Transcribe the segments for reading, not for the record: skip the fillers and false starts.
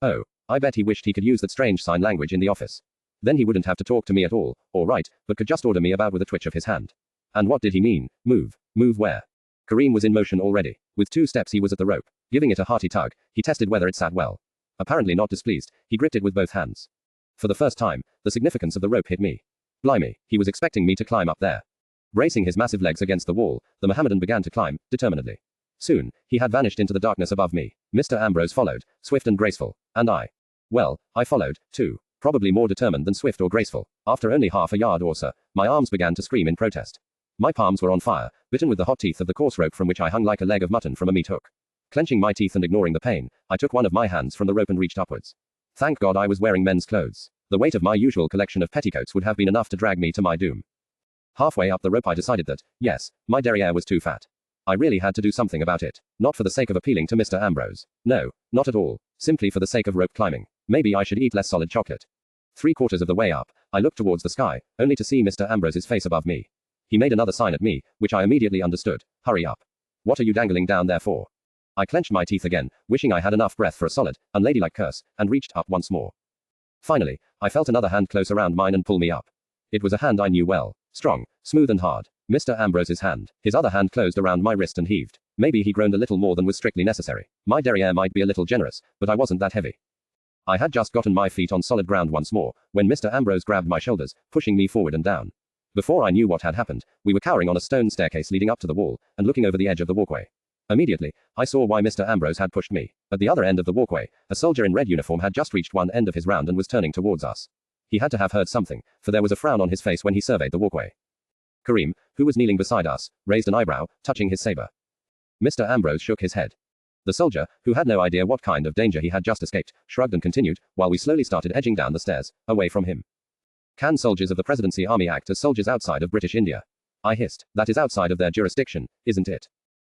Oh, I bet he wished he could use that strange sign language in the office. Then he wouldn't have to talk to me at all, or write, but could just order me about with a twitch of his hand. And what did he mean? Move. Move where? Kareem was in motion already. With 2 steps he was at the rope. Giving it a hearty tug, he tested whether it sat well. Apparently not displeased, he gripped it with both hands. For the first time, the significance of the rope hit me. Blimey, he was expecting me to climb up there. Bracing his massive legs against the wall, the Mohammedan began to climb, determinedly. Soon, he had vanished into the darkness above me. Mr. Ambrose followed, swift and graceful, and I followed, too. Probably more determined than swift or graceful. After only half a yard or so, my arms began to scream in protest. My palms were on fire, bitten with the hot teeth of the coarse rope from which I hung like a leg of mutton from a meat hook. Clenching my teeth and ignoring the pain, I took one of my hands from the rope and reached upwards. Thank God I was wearing men's clothes. The weight of my usual collection of petticoats would have been enough to drag me to my doom. Halfway up the rope I decided that, yes, my derriere was too fat. I really had to do something about it. Not for the sake of appealing to Mr. Ambrose. No, not at all. Simply for the sake of rope climbing. Maybe I should eat less solid chocolate. 3/4 of the way up, I looked towards the sky, only to see Mr. Ambrose's face above me. He made another sign at me, which I immediately understood. Hurry up. What are you dangling down there for? I clenched my teeth again, wishing I had enough breath for a solid, unladylike curse, and reached up once more. Finally, I felt another hand close around mine and pull me up. It was a hand I knew well. Strong, smooth and hard. Mr. Ambrose's hand. His other hand closed around my wrist and heaved. Maybe he groaned a little more than was strictly necessary. My derriere might be a little generous, but I wasn't that heavy. I had just gotten my feet on solid ground once more, when Mr. Ambrose grabbed my shoulders, pushing me forward and down. Before I knew what had happened, we were cowering on a stone staircase leading up to the wall, and looking over the edge of the walkway. Immediately, I saw why Mr. Ambrose had pushed me. At the other end of the walkway, a soldier in red uniform had just reached one end of his round and was turning towards us. He had to have heard something, for there was a frown on his face when he surveyed the walkway. Kareem, who was kneeling beside us, raised an eyebrow, touching his saber. Mr. Ambrose shook his head. The soldier, who had no idea what kind of danger he had just escaped, shrugged and continued, while we slowly started edging down the stairs, away from him. Can soldiers of the Presidency Army act as soldiers outside of British India? I hissed. That is outside of their jurisdiction, isn't it?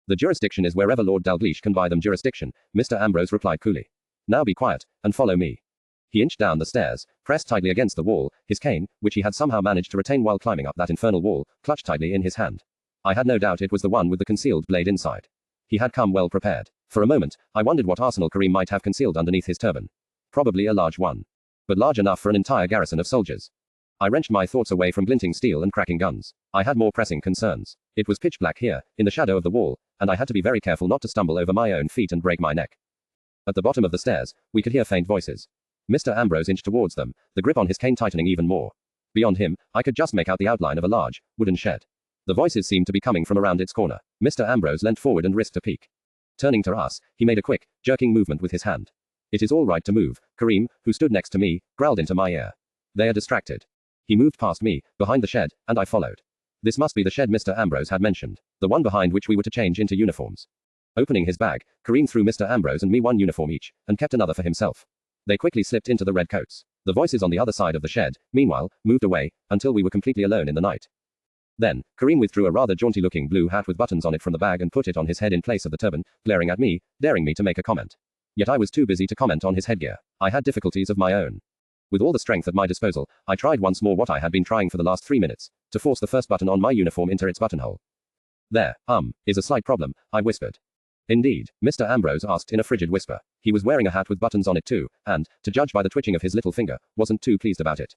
The jurisdiction is wherever Lord Dalgleish can buy them jurisdiction, Mr. Ambrose replied coolly. Now be quiet, and follow me. He inched down the stairs, pressed tightly against the wall, his cane, which he had somehow managed to retain while climbing up that infernal wall, clutched tightly in his hand. I had no doubt it was the one with the concealed blade inside. He had come well prepared. For a moment, I wondered what arsenal Kareem might have concealed underneath his turban. Probably a large one. But large enough for an entire garrison of soldiers. I wrenched my thoughts away from glinting steel and cracking guns. I had more pressing concerns. It was pitch black here, in the shadow of the wall, and I had to be very careful not to stumble over my own feet and break my neck. At the bottom of the stairs, we could hear faint voices. Mr. Ambrose inched towards them, the grip on his cane tightening even more. Beyond him, I could just make out the outline of a large, wooden shed. The voices seemed to be coming from around its corner. Mr. Ambrose leant forward and risked a peek. Turning to us, he made a quick, jerking movement with his hand. It is all right to move, Kareem, who stood next to me, growled into my ear. They are distracted. He moved past me, behind the shed, and I followed. This must be the shed Mr. Ambrose had mentioned. The one behind which we were to change into uniforms. Opening his bag, Kareem threw Mr. Ambrose and me one uniform each, and kept another for himself. They quickly slipped into the red coats. The voices on the other side of the shed, meanwhile, moved away, until we were completely alone in the night. Then, Kareem withdrew a rather jaunty-looking blue hat with buttons on it from the bag and put it on his head in place of the turban, glaring at me, daring me to make a comment. Yet I was too busy to comment on his headgear. I had difficulties of my own. With all the strength at my disposal, I tried once more what I had been trying for the last 3 minutes, to force the first button on my uniform into its buttonhole. There, is a slight problem, I whispered. Indeed, Mr. Ambrose asked in a frigid whisper. He was wearing a hat with buttons on it too, and, to judge by the twitching of his little finger, wasn't too pleased about it.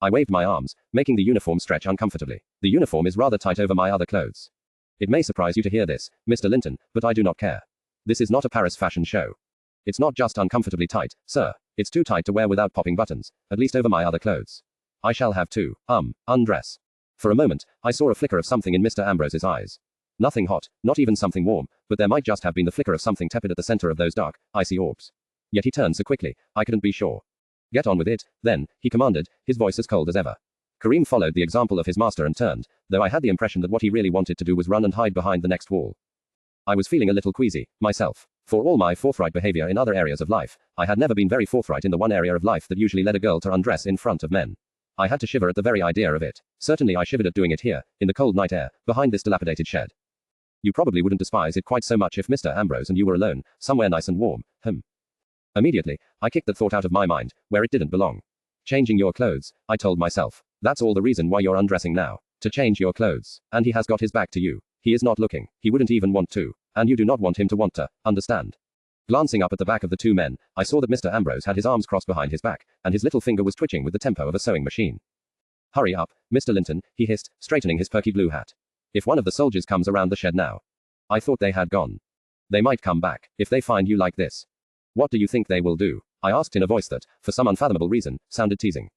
I waved my arms, making the uniform stretch uncomfortably. The uniform is rather tight over my other clothes. It may surprise you to hear this, Mr. Linton, but I do not care. This is not a Paris fashion show. It's not just uncomfortably tight, sir. It's too tight to wear without popping buttons, at least over my other clothes. I shall have to, undress. For a moment, I saw a flicker of something in Mr. Ambrose's eyes. Nothing hot, not even something warm, but there might just have been the flicker of something tepid at the center of those dark, icy orbs. Yet he turned so quickly, I couldn't be sure. Get on with it, then, he commanded, his voice as cold as ever. Kareem followed the example of his master and turned, though I had the impression that what he really wanted to do was run and hide behind the next wall. I was feeling a little queasy, myself. For all my forthright behavior in other areas of life, I had never been very forthright in the one area of life that usually led a girl to undress in front of men. I had to shiver at the very idea of it. Certainly I shivered at doing it here, in the cold night air, behind this dilapidated shed. You probably wouldn't despise it quite so much if Mr. Ambrose and you were alone, somewhere nice and warm, Immediately, I kicked that thought out of my mind, where it didn't belong. Changing your clothes, I told myself. That's all the reason why you're undressing now. To change your clothes. And he has got his back to you. He is not looking. He wouldn't even want to. And you do not want him to want to, understand? Glancing up at the back of the two men, I saw that Mr. Ambrose had his arms crossed behind his back, and his little finger was twitching with the tempo of a sewing machine. Hurry up, Mr. Linton, he hissed, straightening his perky blue hat. If one of the soldiers comes around the shed now. I thought they had gone. They might come back, if they find you like this. What do you think they will do? I asked in a voice that, for some unfathomable reason, sounded teasing.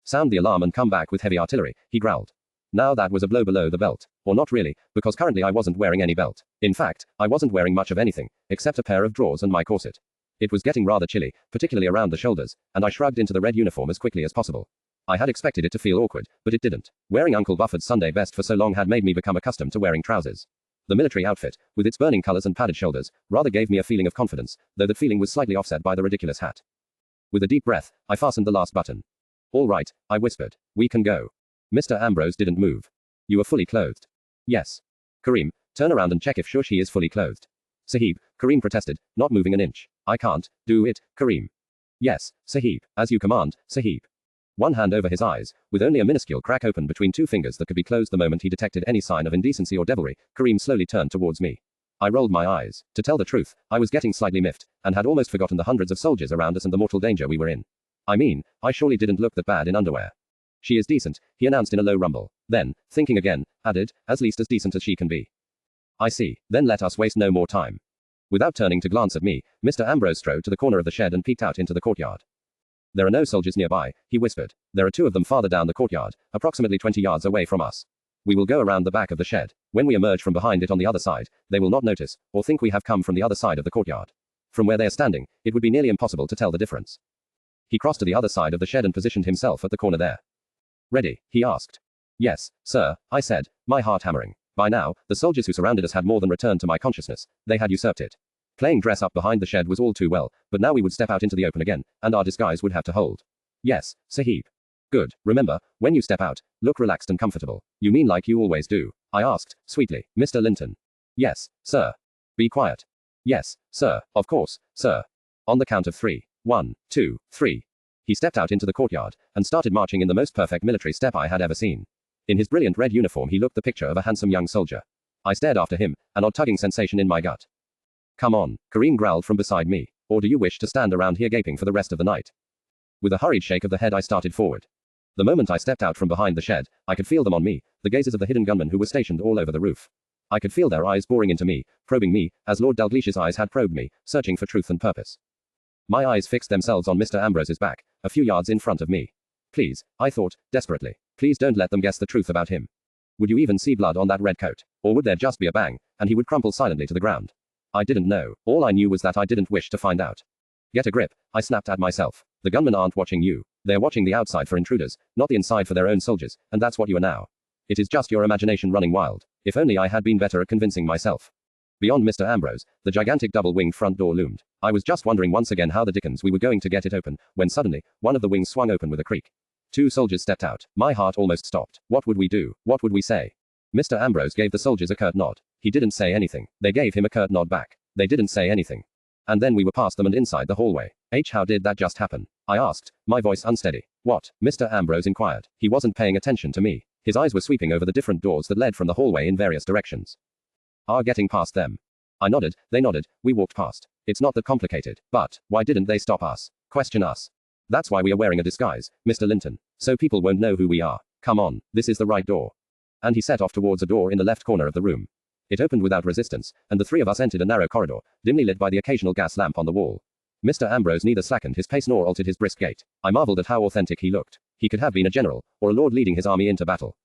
Sound the alarm and come back with heavy artillery, he growled. Now that was a blow below the belt. Or not really, because currently I wasn't wearing any belt. In fact, I wasn't wearing much of anything, except a pair of drawers and my corset. It was getting rather chilly, particularly around the shoulders, and I shrugged into the red uniform as quickly as possible. I had expected it to feel awkward, but it didn't. Wearing Uncle Bufford's Sunday best for so long had made me become accustomed to wearing trousers. The military outfit, with its burning colors and padded shoulders, rather gave me a feeling of confidence, though that feeling was slightly offset by the ridiculous hat. With a deep breath, I fastened the last button. All right, I whispered. We can go. Mr. Ambrose didn't move. You are fully clothed. Yes. Kareem, turn around and check if sure she is fully clothed. Sahib, Kareem protested, not moving an inch. I can't do it, Kareem. Yes, Sahib, as you command, Sahib. One hand over his eyes, with only a minuscule crack open between two fingers that could be closed the moment he detected any sign of indecency or devilry, Kareem slowly turned towards me. I rolled my eyes. To tell the truth, I was getting slightly miffed, and had almost forgotten the hundreds of soldiers around us and the mortal danger we were in. I mean, I surely didn't look that bad in underwear. She is decent, he announced in a low rumble. Then, thinking again, added, at least as decent as she can be. I see. Then let us waste no more time. Without turning to glance at me, Mr. Ambrose strode to the corner of the shed and peeked out into the courtyard. There are no soldiers nearby, he whispered. There are two of them farther down the courtyard, approximately 20 yards away from us. We will go around the back of the shed. When we emerge from behind it on the other side, they will not notice, or think we have come from the other side of the courtyard. From where they are standing, it would be nearly impossible to tell the difference. He crossed to the other side of the shed and positioned himself at the corner there. Ready? He asked. Yes, sir, I said, my heart hammering. By now, the soldiers who surrounded us had more than returned to my consciousness. They had usurped it. Playing dress up behind the shed was all too well, but now we would step out into the open again, and our disguise would have to hold. Yes, Sahib. Good. Remember, when you step out, look relaxed and comfortable. You mean like you always do? I asked, sweetly. Mr. Linton. Yes, sir. Be quiet. Yes, sir. Of course, sir. On the count of 3. 1, 2, 3. He stepped out into the courtyard, and started marching in the most perfect military step I had ever seen. In his brilliant red uniform he looked the picture of a handsome young soldier. I stared after him, an odd tugging sensation in my gut. Come on, Kareem growled from beside me. Or do you wish to stand around here gaping for the rest of the night? With a hurried shake of the head I started forward. The moment I stepped out from behind the shed, I could feel them on me, the gazes of the hidden gunmen who were stationed all over the roof. I could feel their eyes boring into me, probing me, as Lord Dalglish's eyes had probed me, searching for truth and purpose. My eyes fixed themselves on Mr. Ambrose's back, a few yards in front of me. Please, I thought, desperately. Please don't let them guess the truth about him. Would you even see blood on that red coat? Or would there just be a bang, and he would crumple silently to the ground? I didn't know. All I knew was that I didn't wish to find out. Get a grip, I snapped at myself. The gunmen aren't watching you. They're watching the outside for intruders, not the inside for their own soldiers, and that's what you are now. It is just your imagination running wild. If only I had been better at convincing myself. Beyond Mr. Ambrose, the gigantic double-winged front door loomed. I was just wondering once again how the dickens we were going to get it open, when suddenly, one of the wings swung open with a creak. 2 soldiers stepped out. My heart almost stopped. What would we do? What would we say? Mr. Ambrose gave the soldiers a curt nod. He didn't say anything. They gave him a curt nod back. They didn't say anything. And then we were past them and inside the hallway. How did that just happen? I asked, my voice unsteady. What? Mr. Ambrose inquired. He wasn't paying attention to me. His eyes were sweeping over the different doors that led from the hallway in various directions. Are getting past them? I nodded, they nodded, we walked past. It's not that complicated. But, why didn't they stop us? Question us. That's why we are wearing a disguise, Mr. Linton. So people won't know who we are. Come on, this is the right door. And he set off towards a door in the left corner of the room. It opened without resistance, and the 3 of us entered a narrow corridor, dimly lit by the occasional gas lamp on the wall. Mr. Ambrose neither slackened his pace nor altered his brisk gait. I marveled at how authentic he looked. He could have been a general, or a lord leading his army into battle.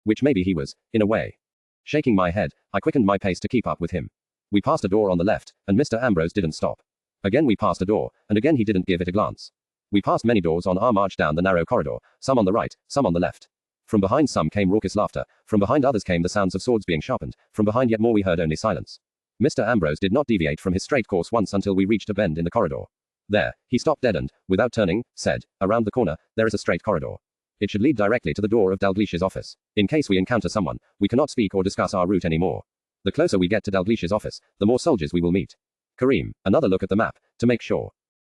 Which maybe he was, in a way. Shaking my head, I quickened my pace to keep up with him. We passed a door on the left, and Mr. Ambrose didn't stop. Again we passed a door, and again he didn't give it a glance. We passed many doors on our march down the narrow corridor, some on the right, some on the left. From behind some came raucous laughter, from behind others came the sounds of swords being sharpened, from behind yet more we heard only silence. Mr. Ambrose did not deviate from his straight course once until we reached a bend in the corridor. There, he stopped dead and, without turning, said, around the corner, there is a straight corridor. It should lead directly to the door of Dalglish's office. In case we encounter someone, we cannot speak or discuss our route anymore. The closer we get to Dalglish's office, the more soldiers we will meet. Kareem, another look at the map, to make sure.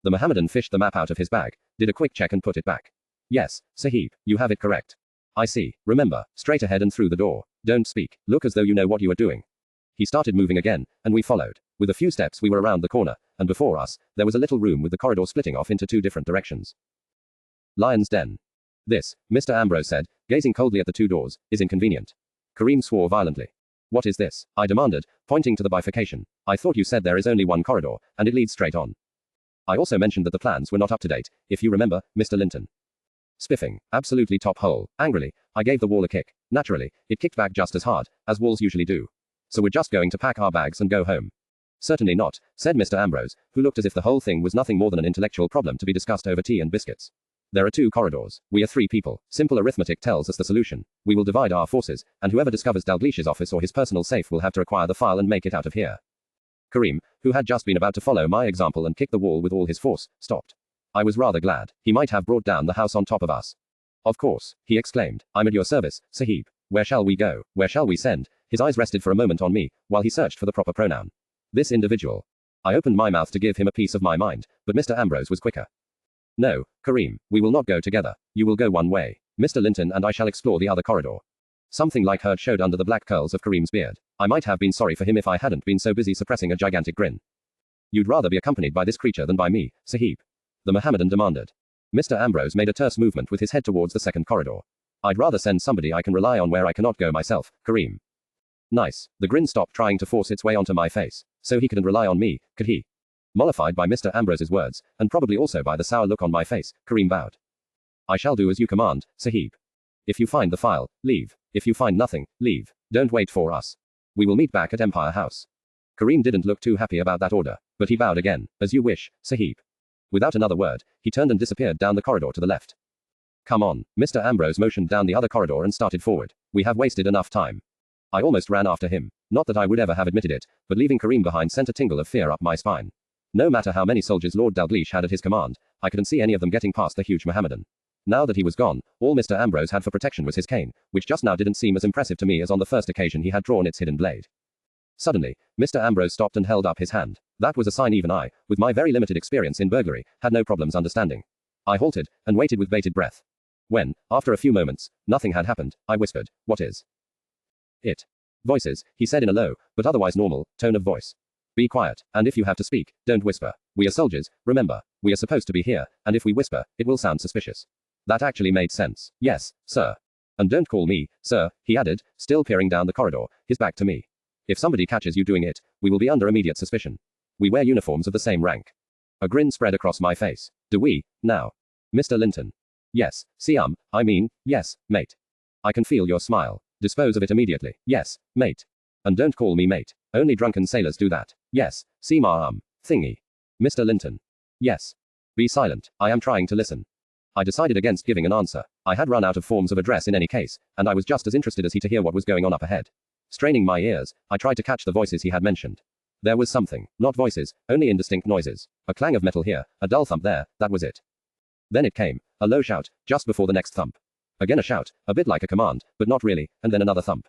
The Mohammedan fished the map out of his bag, did a quick check and put it back. Yes, Sahib, you have it correct. I see. Remember, straight ahead and through the door. Don't speak. Look as though you know what you are doing. He started moving again, and we followed. With a few steps we were around the corner, and before us, there was a little room with the corridor splitting off into 2 different directions. Lion's den. This, Mr. Ambrose said, gazing coldly at the 2 doors, is inconvenient. Kareem swore violently. What is this? I demanded, pointing to the bifurcation. I thought you said there is only one corridor, and it leads straight on. I also mentioned that the plans were not up to date, if you remember, Mr. Linton. Spiffing, absolutely top hole. Angrily, I gave the wall a kick. Naturally, it kicked back just as hard, as walls usually do. So we're just going to pack our bags and go home. Certainly not, said Mr. Ambrose, who looked as if the whole thing was nothing more than an intellectual problem to be discussed over tea and biscuits. There are 2 corridors. We are 3 people. Simple arithmetic tells us the solution. We will divide our forces, and whoever discovers Dalglish's office or his personal safe will have to acquire the file and make it out of here. Kareem, who had just been about to follow my example and kick the wall with all his force, stopped. I was rather glad. He might have brought down the house on top of us. Of course, he exclaimed. I'm at your service, Sahib. Where shall we go? Where shall we send? His eyes rested for a moment on me, while he searched for the proper pronoun. This individual. I opened my mouth to give him a piece of my mind, but Mr. Ambrose was quicker. No, Kareem, we will not go together. You will go one way. Mr. Linton and I shall explore the other corridor. Something like hurt showed under the black curls of Kareem's beard. I might have been sorry for him if I hadn't been so busy suppressing a gigantic grin. You'd rather be accompanied by this creature than by me, Sahib? The Mohammedan demanded. Mr. Ambrose made a terse movement with his head towards the second corridor. I'd rather send somebody I can rely on where I cannot go myself, Kareem. Nice. The grin stopped trying to force its way onto my face. So he couldn't rely on me, could he? Mollified by Mr. Ambrose's words, and probably also by the sour look on my face, Kareem bowed. I shall do as you command, Sahib. If you find the file, leave. If you find nothing, leave. Don't wait for us. We will meet back at Empire House. Kareem didn't look too happy about that order, but he bowed again. As you wish, Sahib. Without another word, he turned and disappeared down the corridor to the left. Come on. Mr. Ambrose motioned down the other corridor and started forward. We have wasted enough time. I almost ran after him. Not that I would ever have admitted it, but leaving Kareem behind sent a tingle of fear up my spine. No matter how many soldiers Lord Dalglish had at his command, I couldn't see any of them getting past the huge Mohammedan. Now that he was gone, all Mr. Ambrose had for protection was his cane, which just now didn't seem as impressive to me as on the first occasion he had drawn its hidden blade. Suddenly, Mr. Ambrose stopped and held up his hand. That was a sign even I, with my very limited experience in burglary, had no problems understanding. I halted, and waited with bated breath. When, after a few moments, nothing had happened, I whispered, "What is it?" "Voices," he said in a low, but otherwise normal, tone of voice. "Be quiet, and if you have to speak, don't whisper. We are soldiers, remember. We are supposed to be here, and if we whisper, it will sound suspicious." That actually made sense. "Yes, sir. And don't call me, sir," he added, still peering down the corridor, his back to me. "If somebody catches you doing it, we will be under immediate suspicion. We wear uniforms of the same rank." A grin spread across my face. "Do we, now? Mr. Linton?" "Yes, yes, mate. I can feel your smile. Dispose of it immediately." "Yes, mate. And don't call me mate. Only drunken sailors do that." "Yes, see my thingy. Mr. Linton." "Yes. Be silent, I am trying to listen." I decided against giving an answer. I had run out of forms of address in any case, and I was just as interested as he to hear what was going on up ahead. Straining my ears, I tried to catch the voices he had mentioned. There was something, not voices, only indistinct noises. A clang of metal here, a dull thump there, that was it. Then it came, a low shout, just before the next thump. Again a shout, a bit like a command, but not really, and then another thump.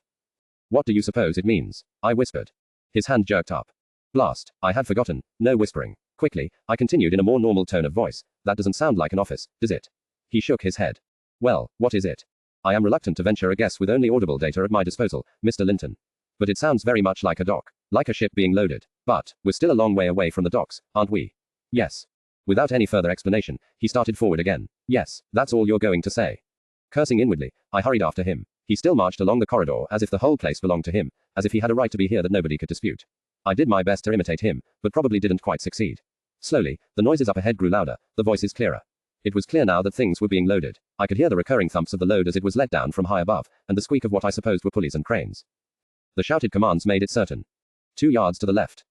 "What do you suppose it means?" I whispered. His hand jerked up. "Blast, I had forgotten, no whispering." Quickly, I continued in a more normal tone of voice. "That doesn't sound like an office, does it?" He shook his head. "Well, what is it?" "I am reluctant to venture a guess with only audible data at my disposal, Mr. Linton. But it sounds very much like a dock. Like a ship being loaded. But, we're still a long way away from the docks, aren't we?" "Yes." Without any further explanation, he started forward again. "Yes, that's all you're going to say." Cursing inwardly, I hurried after him. He still marched along the corridor as if the whole place belonged to him, as if he had a right to be here that nobody could dispute. I did my best to imitate him, but probably didn't quite succeed. Slowly, the noises up ahead grew louder, the voices clearer. It was clear now that things were being loaded. I could hear the recurring thumps of the load as it was let down from high above, and the squeak of what I supposed were pulleys and cranes. The shouted commands made it certain. 2 yards to the left.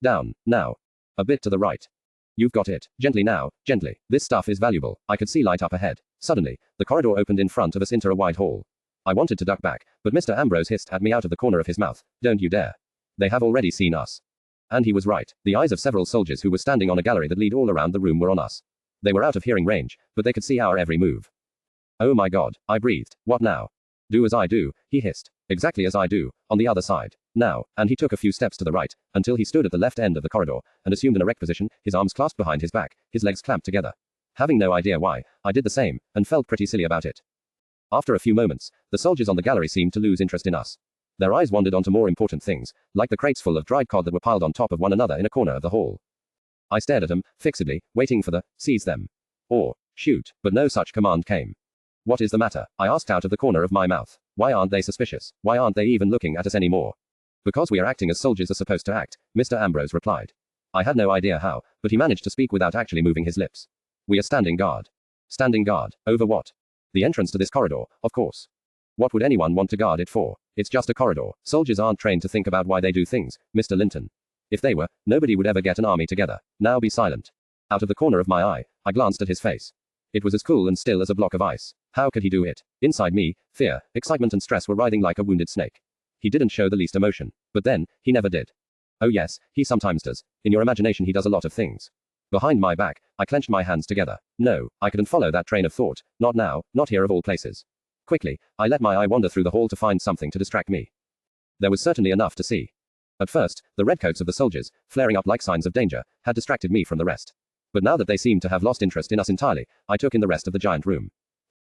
Down, now. A bit to the right. You've got it. Gently now, gently. This stuff is valuable. I could see light up ahead. Suddenly, the corridor opened in front of us into a wide hall. I wanted to duck back, but Mr. Ambrose hissed at me out of the corner of his mouth. "Don't you dare. They have already seen us." And he was right. The eyes of several soldiers who were standing on a gallery that led all around the room were on us. They were out of hearing range, but they could see our every move. "Oh my God," I breathed. "What now?" "Do as I do," he hissed. "Exactly as I do, on the other side. Now," and he took a few steps to the right, until he stood at the left end of the corridor, and assumed an erect position, his arms clasped behind his back, his legs clamped together. Having no idea why, I did the same, and felt pretty silly about it. After a few moments, the soldiers on the gallery seemed to lose interest in us. Their eyes wandered onto more important things, like the crates full of dried cod that were piled on top of one another in a corner of the hall. I stared at him, fixedly, waiting for the, seize them. Or, shoot, but no such command came. What is the matter? I asked out of the corner of my mouth. Why aren't they suspicious? Why aren't they even looking at us anymore? Because we are acting as soldiers are supposed to act, Mr. Ambrose replied. I had no idea how, but he managed to speak without actually moving his lips. We are standing guard. Standing guard, over what? The entrance to this corridor, of course. What would anyone want to guard it for? It's just a corridor. Soldiers aren't trained to think about why they do things, Mr. Linton. If they were, nobody would ever get an army together. Now be silent. Out of the corner of my eye, I glanced at his face. It was as cool and still as a block of ice. How could he do it? Inside me, fear, excitement and stress were writhing like a wounded snake. He didn't show the least emotion. But then, he never did. Oh yes, he sometimes does. In your imagination he does a lot of things. Behind my back, I clenched my hands together. No, I couldn't follow that train of thought. Not now, not here of all places. Quickly, I let my eye wander through the hall to find something to distract me. There was certainly enough to see. At first, the redcoats of the soldiers, flaring up like signs of danger, had distracted me from the rest. But now that they seemed to have lost interest in us entirely, I took in the rest of the giant room.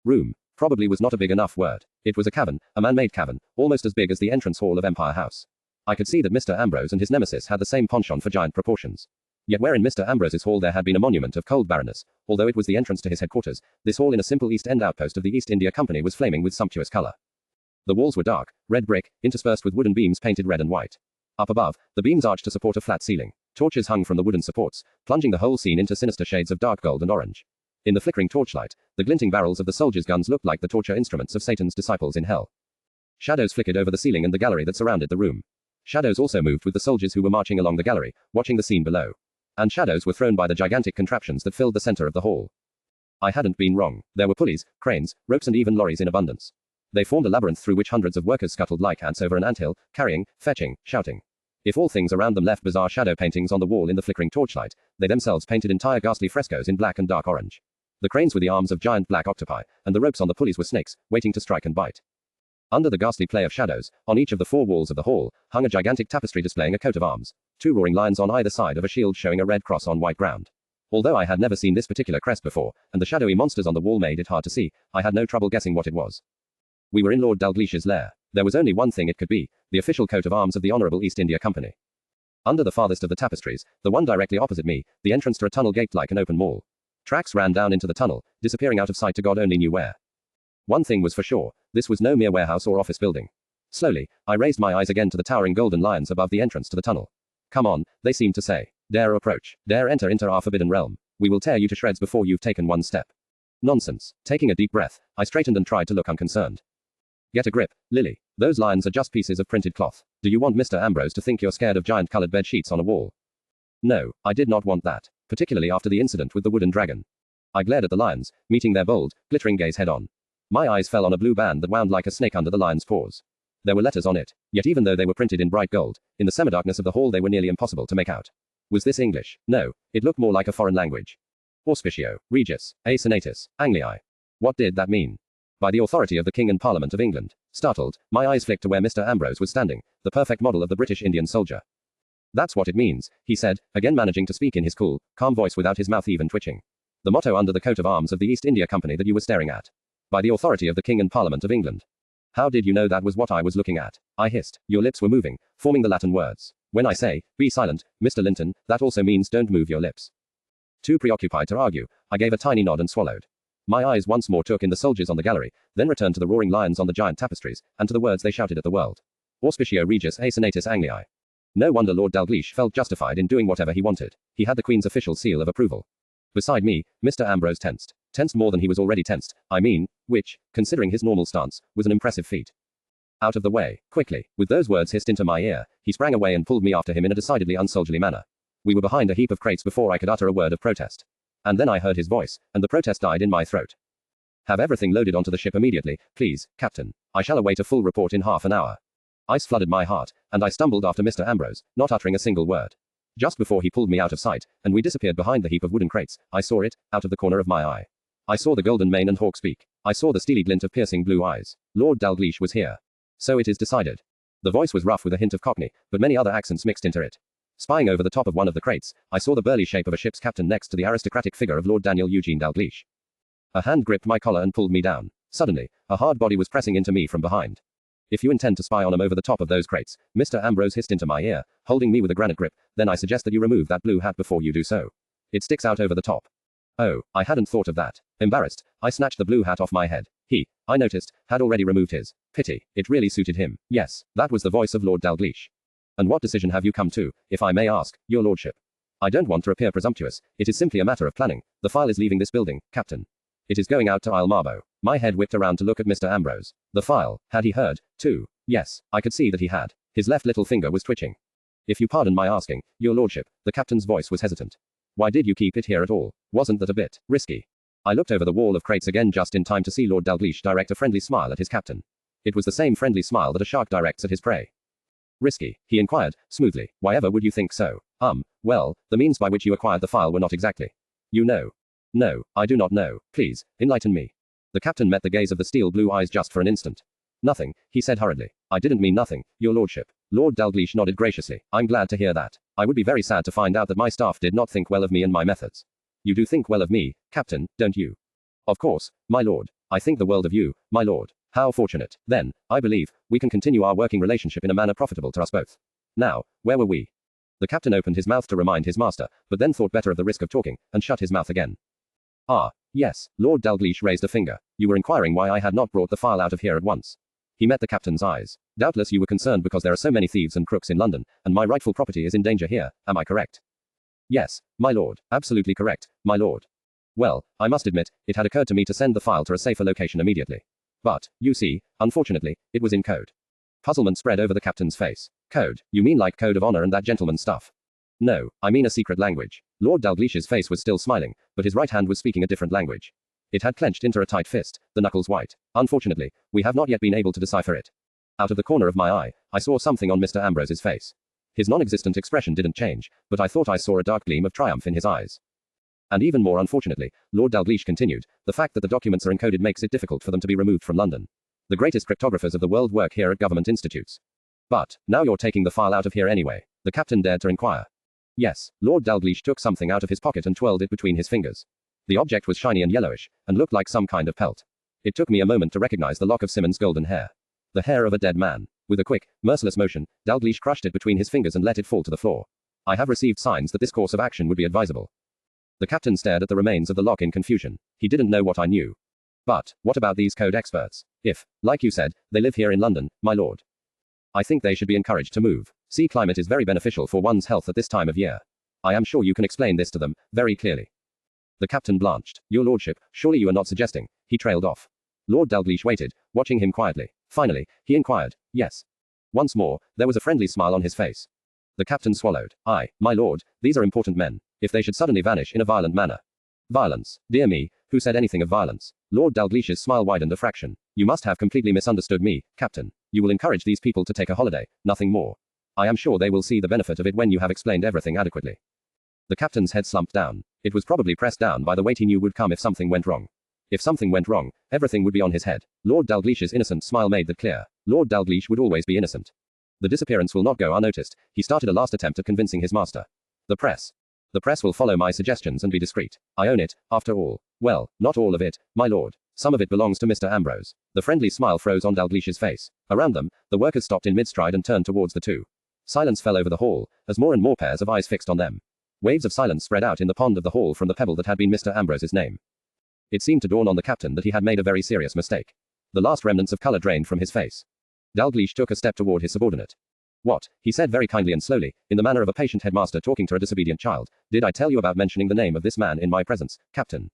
Room probably was not a big enough word. It was a cavern, a man-made cavern, almost as big as the entrance hall of Empire House. I could see that Mr. Ambrose and his nemesis had the same penchant for giant proportions. Yet where in Mr. Ambrose's hall there had been a monument of cold barrenness, although it was the entrance to his headquarters, this hall in a simple East End outpost of the East India Company was flaming with sumptuous color. The walls were dark, red brick, interspersed with wooden beams painted red and white. Up above, the beams arched to support a flat ceiling. Torches hung from the wooden supports, plunging the whole scene into sinister shades of dark gold and orange. In the flickering torchlight, the glinting barrels of the soldiers' guns looked like the torture instruments of Satan's disciples in hell. Shadows flickered over the ceiling and the gallery that surrounded the room. Shadows also moved with the soldiers who were marching along the gallery, watching the scene below. And shadows were thrown by the gigantic contraptions that filled the center of the hall. I hadn't been wrong. There were pulleys, cranes, ropes and even lorries in abundance. They formed a labyrinth through which hundreds of workers scuttled like ants over an anthill, carrying, fetching, shouting. If all things around them left bizarre shadow paintings on the wall in the flickering torchlight, they themselves painted entire ghastly frescoes in black and dark orange. The cranes were the arms of giant black octopi, and the ropes on the pulleys were snakes, waiting to strike and bite. Under the ghastly play of shadows, on each of the four walls of the hall, hung a gigantic tapestry displaying a coat of arms, two roaring lions on either side of a shield showing a red cross on white ground. Although I had never seen this particular crest before, and the shadowy monsters on the wall made it hard to see, I had no trouble guessing what it was. We were in Lord Dalglish's lair. There was only one thing it could be, the official coat of arms of the Honourable East India Company. Under the farthest of the tapestries, the one directly opposite me, the entrance to a tunnel gaped like an open maw. Tracks ran down into the tunnel, disappearing out of sight to God only knew where. One thing was for sure, this was no mere warehouse or office building. Slowly, I raised my eyes again to the towering golden lions above the entrance to the tunnel. Come on, they seemed to say. Dare approach, dare enter into our forbidden realm. We will tear you to shreds before you've taken one step. Nonsense. Taking a deep breath, I straightened and tried to look unconcerned. Get a grip, Lily. Those lions are just pieces of printed cloth. Do you want Mr. Ambrose to think you're scared of giant colored bed sheets on a wall? No, I did not want that, particularly after the incident with the wooden dragon. I glared at the lions, meeting their bold, glittering gaze head on. My eyes fell on a blue band that wound like a snake under the lion's paws. There were letters on it, yet even though they were printed in bright gold, in the semi-darkness of the hall they were nearly impossible to make out. Was this English? No, it looked more like a foreign language. Auspicio, Regis, A Senatus, Anglii. What did that mean? By the authority of the King and Parliament of England. Startled, my eyes flicked to where Mr. Ambrose was standing, the perfect model of the British Indian soldier. That's what it means, he said, again managing to speak in his cool, calm voice without his mouth even twitching. The motto under the coat of arms of the East India Company that you were staring at. By the authority of the King and Parliament of England. How did you know that was what I was looking at? I hissed. Your lips were moving, forming the Latin words. When I say, be silent, Mr. Linton, that also means don't move your lips. Too preoccupied to argue, I gave a tiny nod and swallowed. My eyes once more took in the soldiers on the gallery, then returned to the roaring lions on the giant tapestries, and to the words they shouted at the world. Auspicio Regis A Senatus Anglii. No wonder Lord Dalglish felt justified in doing whatever he wanted. He had the Queen's official seal of approval. Beside me, Mr. Ambrose tensed. Tensed more than he was already tensed, I mean, which, considering his normal stance, was an impressive feat. Out of the way, quickly, with those words hissed into my ear, he sprang away and pulled me after him in a decidedly unsoldierly manner. We were behind a heap of crates before I could utter a word of protest. And then I heard his voice, and the protest died in my throat. Have everything loaded onto the ship immediately, please, Captain. I shall await a full report in half an hour. Ice flooded my heart, and I stumbled after Mr. Ambrose, not uttering a single word. Just before he pulled me out of sight, and we disappeared behind the heap of wooden crates, I saw it, out of the corner of my eye. I saw the golden mane and hawk's beak. I saw the steely glint of piercing blue eyes. Lord Dalglish was here. So it is decided. The voice was rough with a hint of Cockney, but many other accents mixed into it. Spying over the top of one of the crates, I saw the burly shape of a ship's captain next to the aristocratic figure of Lord Daniel Eugene Dalglish. A hand gripped my collar and pulled me down. Suddenly, a hard body was pressing into me from behind. If you intend to spy on him over the top of those crates, Mr. Ambrose hissed into my ear, holding me with a granite grip, then I suggest that you remove that blue hat before you do so. It sticks out over the top. Oh, I hadn't thought of that. Embarrassed, I snatched the blue hat off my head. He, I noticed, had already removed his. Pity, it really suited him. Yes, that was the voice of Lord Dalgleish. And what decision have you come to, if I may ask, your lordship? I don't want to appear presumptuous, it is simply a matter of planning. The file is leaving this building, Captain. It is going out to Isle Marbo. My head whipped around to look at Mr. Ambrose. The file, had he heard, too? Yes, I could see that he had. His left little finger was twitching. If you pardon my asking, your lordship, the captain's voice was hesitant. Why did you keep it here at all? Wasn't that a bit risky? I looked over the wall of crates again just in time to see Lord Dalgleish direct a friendly smile at his captain. It was the same friendly smile that a shark directs at his prey. Risky, he inquired, smoothly. Why ever would you think so? Well, the means by which you acquired the file were not exactly. You know. No, I do not know. Please, enlighten me. The captain met the gaze of the steel blue eyes just for an instant. Nothing, he said hurriedly. I didn't mean nothing, your lordship. Lord Dalgleish nodded graciously. I'm glad to hear that. I would be very sad to find out that my staff did not think well of me and my methods. You do think well of me, Captain, don't you? Of course, my lord. I think the world of you, my lord. How fortunate. Then, I believe, we can continue our working relationship in a manner profitable to us both. Now, where were we? The captain opened his mouth to remind his master, but then thought better of the risk of talking, and shut his mouth again. Ah, yes, Lord Dalgleish raised a finger. You were inquiring why I had not brought the file out of here at once. He met the captain's eyes. Doubtless you were concerned because there are so many thieves and crooks in London, and my rightful property is in danger here, am I correct? Yes, my lord, absolutely correct, my lord. Well, I must admit, it had occurred to me to send the file to a safer location immediately. But, you see, unfortunately, it was in code. Puzzlement spread over the captain's face. Code, you mean like code of honor and that gentleman's stuff? No, I mean a secret language. Lord Dalglish's face was still smiling, but his right hand was speaking a different language. It had clenched into a tight fist, the knuckles white. Unfortunately, we have not yet been able to decipher it. Out of the corner of my eye, I saw something on Mr. Ambrose's face. His non-existent expression didn't change, but I thought I saw a dark gleam of triumph in his eyes. And even more unfortunately, Lord Dalgleish continued, the fact that the documents are encoded makes it difficult for them to be removed from London. The greatest cryptographers of the world work here at government institutes. But, now you're taking the file out of here anyway, the captain dared to inquire. Yes, Lord Dalgleish took something out of his pocket and twirled it between his fingers. The object was shiny and yellowish, and looked like some kind of pelt. It took me a moment to recognize the lock of Simmons' golden hair. The hair of a dead man. With a quick, merciless motion, Dalgleish crushed it between his fingers and let it fall to the floor. I have received signs that this course of action would be advisable. The captain stared at the remains of the lock in confusion. He didn't know what I knew. But, what about these code experts? If, like you said, they live here in London, my lord. I think they should be encouraged to move. Sea climate is very beneficial for one's health at this time of year. I am sure you can explain this to them, very clearly. The captain blanched. Your lordship, surely you are not suggesting. He trailed off. Lord Dalgleish waited, watching him quietly. Finally, he inquired, yes. Once more, there was a friendly smile on his face. The captain swallowed. My lord, these are important men. If they should suddenly vanish in a violent manner. Violence. Dear me, who said anything of violence? Lord Dalglish's smile widened a fraction. You must have completely misunderstood me, Captain. You will encourage these people to take a holiday, nothing more. I am sure they will see the benefit of it when you have explained everything adequately. The captain's head slumped down. It was probably pressed down by the weight he knew would come if something went wrong. If something went wrong, everything would be on his head. Lord Dalglish's innocent smile made that clear. Lord Dalgleish would always be innocent. The disappearance will not go unnoticed. He started a last attempt at convincing his master. The press. The press will follow my suggestions and be discreet. I own it, after all. Well, not all of it, my lord. Some of it belongs to Mr. Ambrose. The friendly smile froze on Dalglish's face. Around them, the workers stopped in mid-stride and turned towards the two. Silence fell over the hall, as more and more pairs of eyes fixed on them. Waves of silence spread out in the pond of the hall from the pebble that had been Mr. Ambrose's name. It seemed to dawn on the captain that he had made a very serious mistake. The last remnants of color drained from his face. Dalgleish took a step toward his subordinate. What, he said very kindly and slowly, in the manner of a patient headmaster talking to a disobedient child, did I tell you about mentioning the name of this man in my presence, Captain?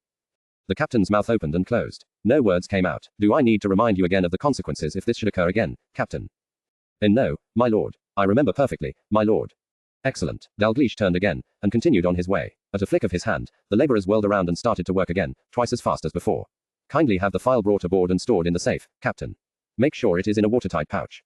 The captain's mouth opened and closed. No words came out. Do I need to remind you again of the consequences if this should occur again, Captain? No, my lord. I remember perfectly, my lord. Excellent. Dalgleish turned again, and continued on his way. At a flick of his hand, the laborers whirled around and started to work again, twice as fast as before. Kindly have the file brought aboard and stored in the safe, Captain. Make sure it is in a watertight pouch.